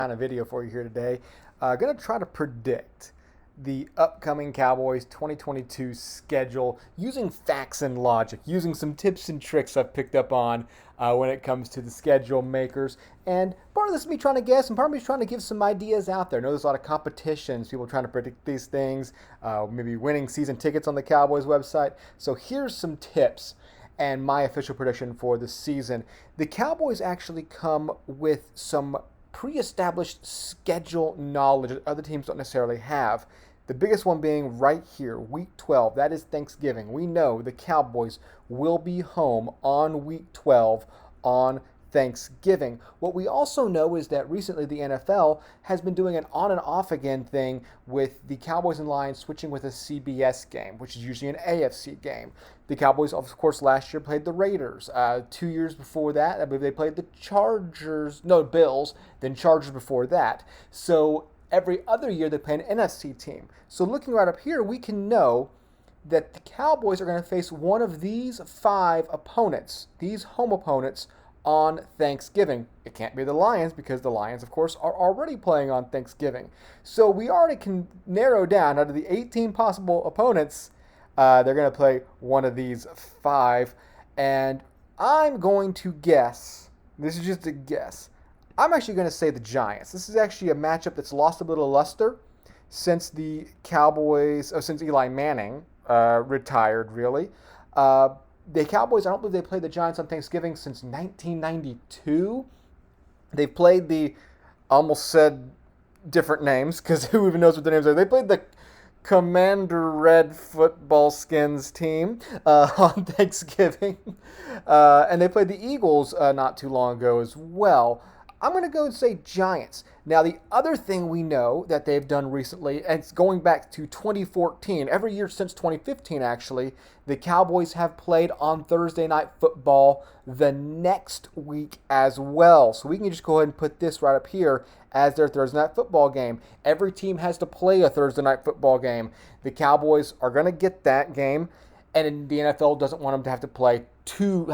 kind of video for you here today. Going to try to predict the upcoming Cowboys 2022 schedule using facts and logic, using some tips and tricks I've picked up on when it comes to the schedule makers. And part of this is me trying to guess, and part of me is trying to give some ideas out there. I know there's a lot of competitions, people trying to predict these things, maybe winning season tickets on the Cowboys website. So here's some tips and my official prediction for the season. The Cowboys actually come with some pre-established schedule knowledge that other teams don't necessarily have. The biggest one being right here, week 12. That is Thanksgiving. We know the Cowboys will be home on week 12 on Thanksgiving. What we also know is that recently the NFL has been doing an on and off again thing with the Cowboys and Lions switching with a CBS game, which is usually an AFC game. The Cowboys, of course, last year played the Raiders. 2 years before that, I believe they played the Bills, then Chargers before that. So every other year they play an NFC team. So looking right up here, we can know that the Cowboys are going to face one of these 5 opponents, these home opponents, on Thanksgiving. It can't be the Lions because the Lions, of course, are already playing on Thanksgiving. So we already can narrow down out of the 18 possible opponents, they're going to play one of these 5. And I'm going to guess, this is just a guess, I'm actually going to say the Giants. This is actually a matchup that's lost a little luster since the Cowboys, since Eli Manning retired, really. The Cowboys, I don't believe they played the Giants on Thanksgiving since 1992. They've played almost said different names, because who even knows what the names are. They played the Commander Red Football Skins team on Thanksgiving. And they played the Eagles not too long ago as well. I'm going to go and say Giants. Now, the other thing we know that they've done recently, and it's going back to 2014, every year since 2015, actually, the Cowboys have played on Thursday Night Football the next week as well. So we can just go ahead and put this right up here as their Thursday Night Football game. Every team has to play a Thursday Night Football game. The Cowboys are going to get that game, and the NFL doesn't want them to have to play two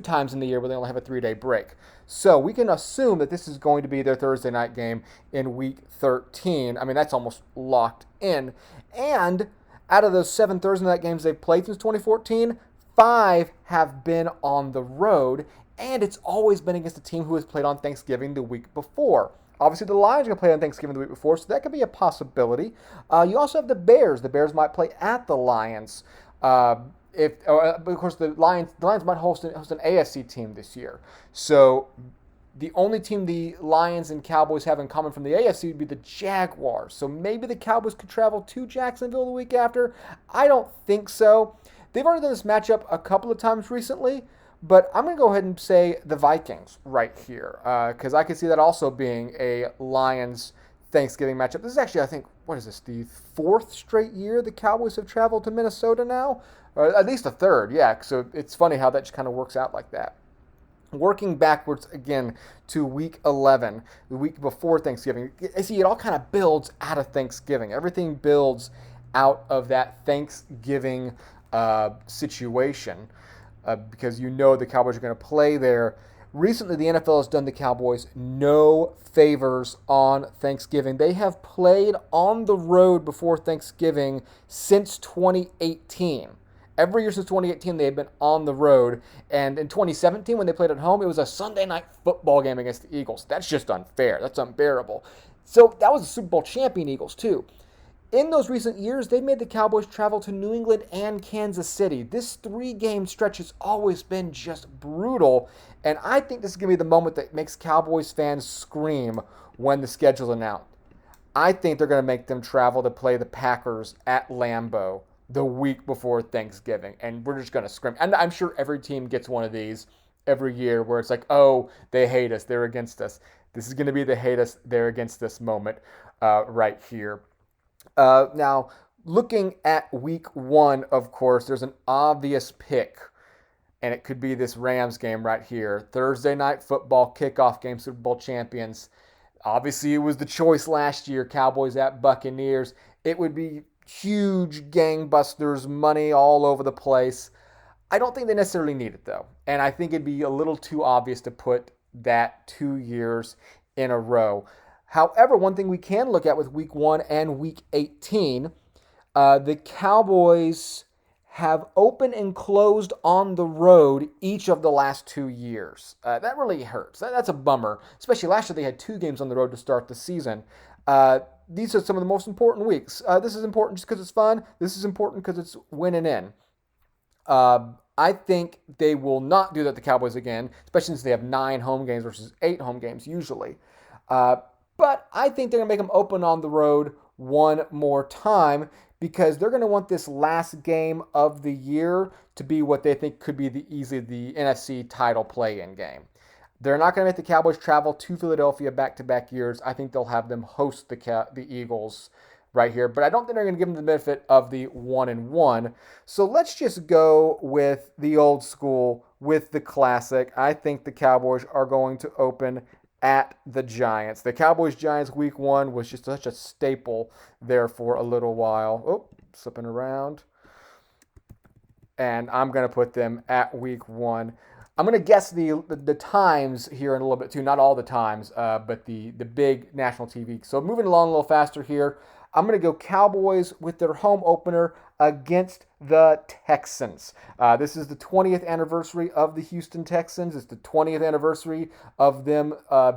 times in the year where they only have a 3-day break. So we can assume that this is going to be their Thursday night game in week 13. I mean, that's almost locked in. And out of those 7 Thursday night games they've played since 2014, 5 have been on the road, and it's always been against a team who has played on Thanksgiving the week before. Obviously, the Lions are going to play on Thanksgiving the week before, so that could be a possibility. You also have the Bears. The Bears might play at the Lions. But of course, the Lions might host an AFC team this year. So the only team the Lions and Cowboys have in common from the AFC would be the Jaguars. So maybe the Cowboys could travel to Jacksonville the week after. I don't think so. They've already done this matchup a couple of times recently, but I'm going to go ahead and say the Vikings right here, because I could see that also being a Lions Thanksgiving matchup. This is actually, I think, what is this, the 4th straight year the Cowboys have traveled to Minnesota now? Or at least the 3rd, yeah. So it's funny how that just kind of works out like that. Working backwards again to week 11, the week before Thanksgiving. You see, it all kind of builds out of Thanksgiving. Everything builds out of that Thanksgiving situation because you know the Cowboys are going to play there. Recently, the NFL has done the Cowboys no favors on Thanksgiving. They have played on the road before Thanksgiving since 2018. Every year since 2018, they have been on the road. And in 2017, when they played at home, it was a Sunday night football game against the Eagles. That's just unfair. That's unbearable. So that was the Super Bowl champion Eagles, too. In those recent years, they've made the Cowboys travel to New England and Kansas City. This 3-game stretch has always been just brutal. And I think this is going to be the moment that makes Cowboys fans scream when the schedule's announced. I think they're going to make them travel to play the Packers at Lambeau the week before Thanksgiving, and we're just going to scream. And I'm sure every team gets one of these every year where it's like, oh, they hate us, they're against us. This is going to be the hate us, they're against us moment right here. Now, looking at week 1, of course, there's an obvious pick, and it could be this Rams game right here. Thursday night football kickoff game, Super Bowl champions. Obviously, it was the choice last year, Cowboys at Buccaneers. It would be huge gangbusters, money all over the place. I don't think they necessarily need it, though. And I think it'd be a little too obvious to put that 2 years in a row. However, one thing we can look at with week 1 and week 18, the Cowboys have opened and closed on the road each of the last 2 years. That really hurts. That's a bummer, especially last year they had 2 games on the road to start the season. These are some of the most important weeks. This is important just because it's fun. This is important because it's winning in. I think they will not do that to the Cowboys again, especially since they have 9 home games versus 8 home games usually. Uh, but I think they're going to make them open on the road one more time because they're going to want this last game of the year to be what they think could be the NFC title play-in game. They're not going to make the Cowboys travel to Philadelphia back-to-back years. I think they'll have them host the Eagles right here, but I don't think they're going to give them the benefit of the 1-1. So let's just go with the old school, with the classic. I think the Cowboys are going to open at the Giants. The Cowboys-Giants week 1 was just such a staple there for a little while. Oh, slipping around. And I'm going to put them at week 1. I'm going to guess the times here in a little bit too. Not all the times, but the big national TV. So moving along a little faster here. I'm going to go Cowboys with their home opener against the Texans. This is the 20th anniversary of the Houston Texans. It's the 20th anniversary of them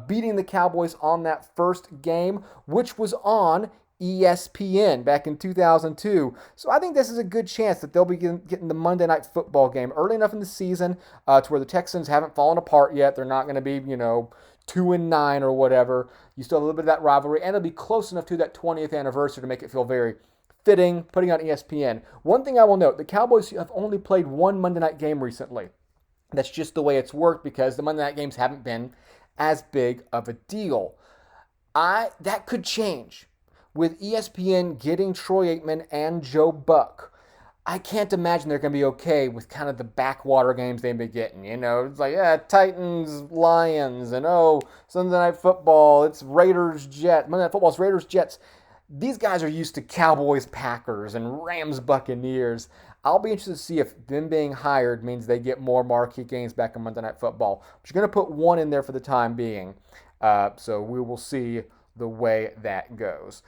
beating the Cowboys on that first game, which was on ESPN back in 2002. So I think this is a good chance that they'll be getting the Monday Night Football game early enough in the season to where the Texans haven't fallen apart yet. They're not going to be, 2-9 or whatever. You still have a little bit of that rivalry, and it'll be close enough to that 20th anniversary to make it feel very fitting, putting on ESPN. One thing I will note, the Cowboys have only played one Monday night game recently. That's just the way it's worked because the Monday night games haven't been as big of a deal. That could change with ESPN getting Troy Aikman and Joe Buck. I can't imagine they're going to be okay with kind of the backwater games they've been getting. It's like, Titans, Lions, and Sunday Night Football, it's Raiders, Jets. Monday Night Football, it's Raiders, Jets. These guys are used to Cowboys, Packers, and Rams, Buccaneers. I'll be interested to see if them being hired means they get more marquee games back on Monday Night Football. But you're going to put one in there for the time being. So we will see the way that goes.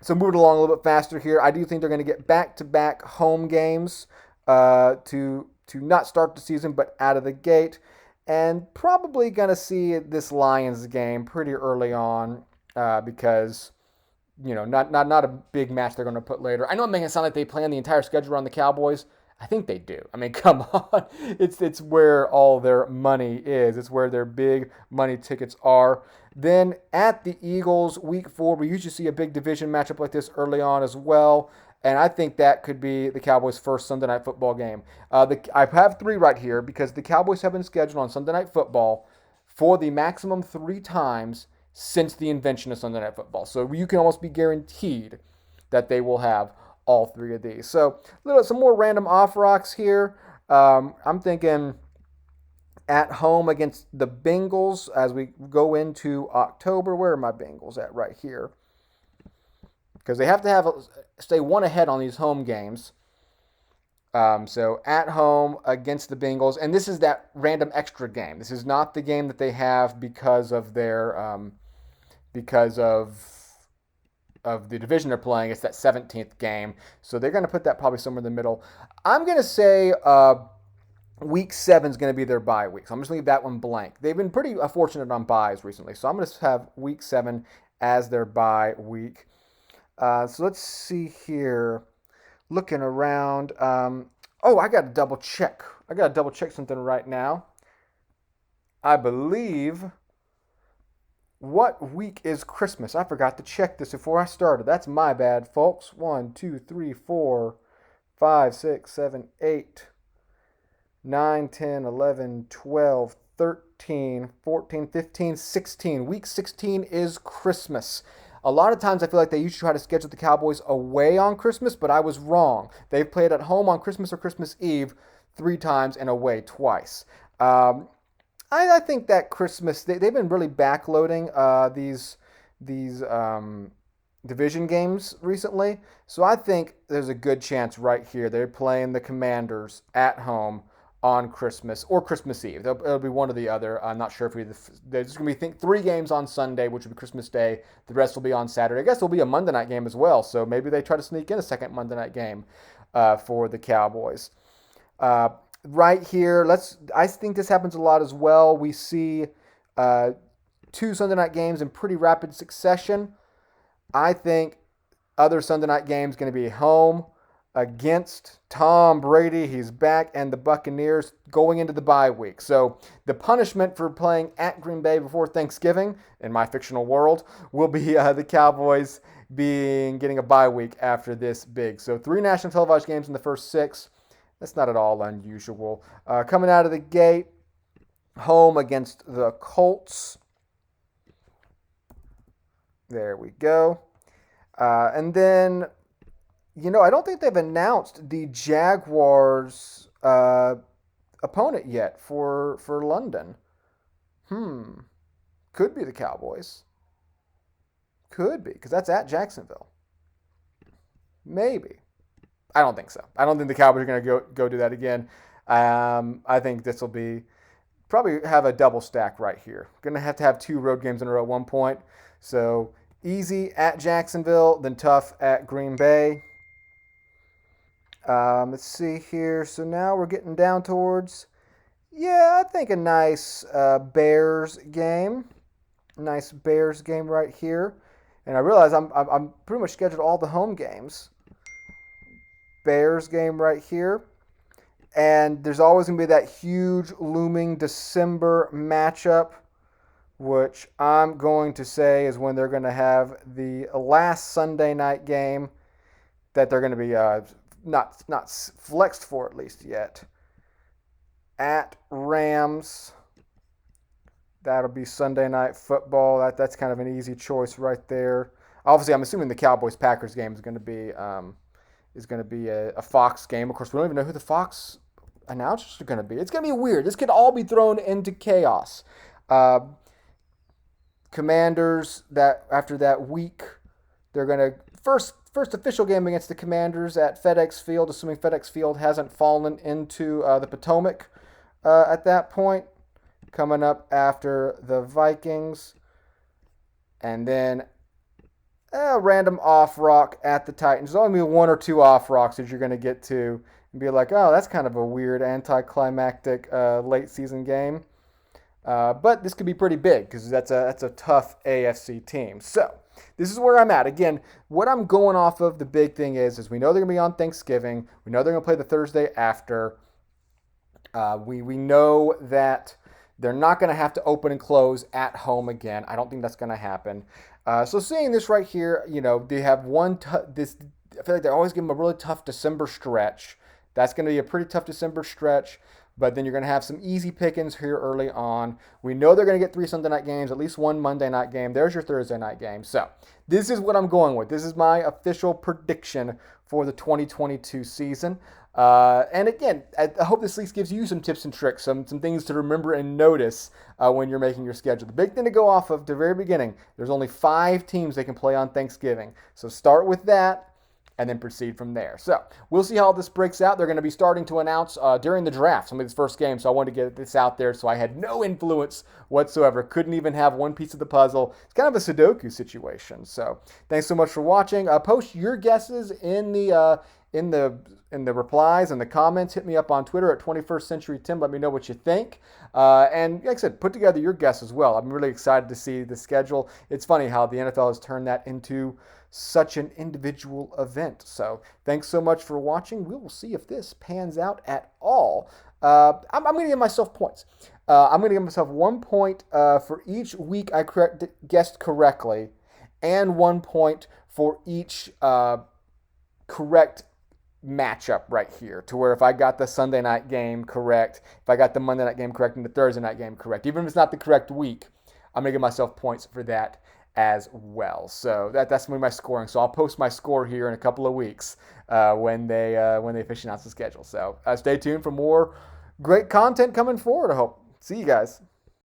So moving along a little bit faster here, I do think they're going to get back-to-back home games to not start the season, but out of the gate, and probably going to see this Lions game pretty early on because not a big match they're going to put later. I know I'm making it sound like they plan the entire schedule around the Cowboys. I think they do. I mean, come on. It's where all their money is. It's where their big money tickets are. Then at the Eagles, week 4, we usually see a big division matchup like this early on as well. And I think that could be the Cowboys' first Sunday Night Football game. I have 3 right here because the Cowboys have been scheduled on Sunday Night Football for the maximum 3 times since the invention of Sunday Night Football. So you can almost be guaranteed that they will have all 3 of these. So some more random off rocks here. I'm thinking at home against the Bengals as we go into October. Where are my Bengals at? Right here. Because they have to stay one ahead on these home games. So at home against the Bengals, and this is that random extra game. This is not the game that they have because of their of the division they're playing. It's that 17th game. So they're going to put that probably somewhere in the middle. I'm going to say week 7 is going to be their bye week. So I'm just going to leave that one blank. They've been pretty fortunate on byes recently. So I'm going to have week 7 as their bye week. So let's see here. Looking around. I got to double check. I got to double check something right now. I believe... What week is Christmas? I forgot to check this before I started. That's my bad, folks. 1, 2, 3, 4, 5, 6, 7, 8, 9, 10, 11, 12, 13, 14, 15, 16. Week 16 is Christmas. A lot of times I feel like they usually try to schedule the Cowboys away on Christmas, but I was wrong. They've played at home on Christmas or Christmas Eve 3 times and away twice. I think that Christmas, they've been really backloading these division games recently. So I think there's a good chance right here. They're playing the Commanders at home on Christmas or Christmas Eve. It'll be one or the other. I'm not sure if there's going to be 3 games on Sunday, which will be Christmas Day. The rest will be on Saturday. I guess there'll be a Monday night game as well. So maybe they try to sneak in a second Monday night game for the Cowboys. Right here, I think this happens a lot as well. We see 2 Sunday night games in pretty rapid succession. I think other Sunday night games going to be home against Tom Brady. He's back, and the Buccaneers going into the bye week. So the punishment for playing at Green Bay before Thanksgiving, in my fictional world, will be the Cowboys getting a bye week after this big. So 3 national televised games in the first 6. That's not at all unusual. Coming out of the gate, home against the Colts. There we go. And then, I don't think they've announced the Jaguars' opponent yet for London. Could be the Cowboys. Could be, because that's at Jacksonville. Maybe. I don't think so. I don't think the Cowboys are going to go do that again. I think this will be probably have a double stack right here. Going to have 2 road games in a row at one point. So easy at Jacksonville, then tough at Green Bay. Let's see here. So now we're getting down towards, I think a nice Bears game. Nice Bears game right here. And I realize I'm pretty much scheduled all the home games. Bears game right here. And there's always going to be that huge looming December matchup, which I'm going to say is when they're going to have the last Sunday night game that they're going to be not flexed for at least yet. At Rams. That'll be Sunday Night Football. That's kind of an easy choice right there. Obviously, I'm assuming the Cowboys-Packers game is going to be a Fox game. Of course, we don't even know who the Fox announcers are going to be. It's going to be weird. This could all be thrown into chaos. Commanders, that after that week, they're going to first official game against the Commanders at FedEx Field, assuming FedEx Field hasn't fallen into the Potomac at that point. Coming up after the Vikings, and then a random off rock at the Titans. There's only 1 or 2 off rocks that you're going to get to and be like, oh, that's kind of a weird anticlimactic late season game. But this could be pretty big because that's a tough AFC team. So this is where I'm at. Again, what I'm going off of, the big thing is we know they're going to be on Thanksgiving. We know they're going to play the Thursday after. We know that they're not going to have to open and close at home again. I don't think that's going to happen. So seeing this right here, they have I feel like they always give them a really tough December stretch. That's going to be a pretty tough December stretch. But then you're going to have some easy pickings here early on. We know they're going to get 3 Sunday night games, at least 1 Monday night game. There's your Thursday night game. So this is what I'm going with. This is my official prediction for the 2022 season. And again, I hope this at least gives you some tips and tricks, some things to remember and notice when you're making your schedule. The big thing to go off of the very beginning, there's only 5 teams they can play on Thanksgiving. So start with that and then proceed from there. So we'll see how this breaks out. They're going to be starting to announce during the draft some of these first games, so I wanted to get this out there so I had no influence whatsoever. Couldn't even have one piece of the puzzle. It's kind of a Sudoku situation. So thanks so much for watching. Post your guesses in the replies and the comments. Hit me up on Twitter at 21st Century Tim. Let me know what you think. And like I said, put together your guess as well. I'm really excited to see the schedule. It's funny how the NFL has turned that into such an individual event. So thanks so much for watching. We will see if this pans out at all. I'm going to give myself points. I'm going to give myself 1 point for each week I guessed correctly, and 1 point for each correct matchup right here, to where if I got the Sunday night game correct, if I got the Monday night game correct, and the Thursday night game correct, even if it's not the correct week, I'm going to give myself points for that as well. So that's going to be my scoring. So I'll post my score here in a couple of weeks when they officially announce the schedule. So stay tuned for more great content coming forward, I hope. See you guys.